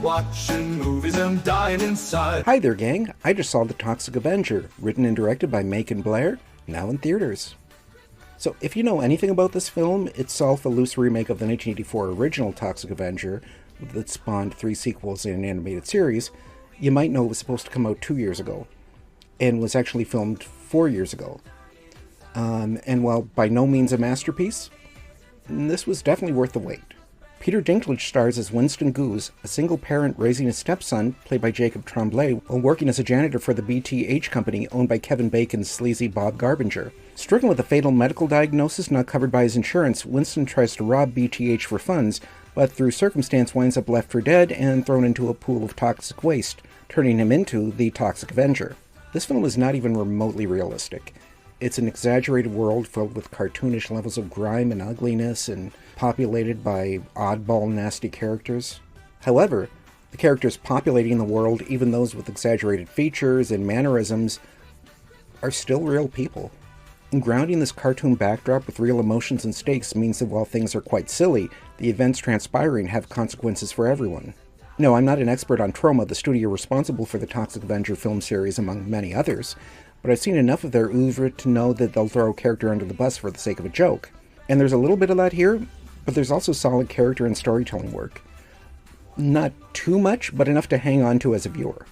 watching movies and dying inside. Hi there, gang. I just saw The Toxic Avenger, written and directed by Macon Blair, now in theaters. So, if you know anything about this film, it's itself a loose remake of the 1984 original Toxic Avenger that spawned 3 sequels in an animated series. You might know it was supposed to come out 2 years ago, and was actually filmed 4 years ago. And while by no means a masterpiece, this was definitely worth the wait. Peter Dinklage stars as Winston Goose, a single parent raising his stepson, played by Jacob Tremblay, while working as a janitor for the BTH company owned by Kevin Bacon's sleazy Bob Garbinger. Stricken with a fatal medical diagnosis not covered by his insurance, Winston tries to rob BTH for funds, but through circumstance winds up left for dead and thrown into a pool of toxic waste, turning him into the Toxic Avenger. This film is not even remotely realistic. It's an exaggerated world filled with cartoonish levels of grime and ugliness and populated by oddball, nasty characters. However, the characters populating the world, even those with exaggerated features and mannerisms, are still real people. And grounding this cartoon backdrop with real emotions and stakes means that while things are quite silly, the events transpiring have consequences for everyone. No, I'm not an expert on Troma, the studio responsible for the Toxic Avenger film series among many others, but I've seen enough of their oeuvre to know that they'll throw a character under the bus for the sake of a joke. And there's a little bit of that here, but there's also solid character and storytelling work. Not too much, but enough to hang on to as a viewer.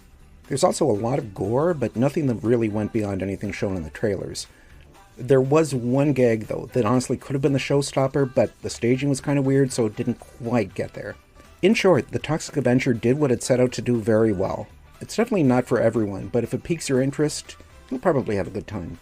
There's also a lot of gore, but nothing that really went beyond anything shown in the trailers. There was one gag, though, that honestly could have been the showstopper, but the staging was kind of weird, so it didn't quite get there. In short, The Toxic Avenger did what it set out to do very well. It's definitely not for everyone, but if it piques your interest, you'll probably have a good time.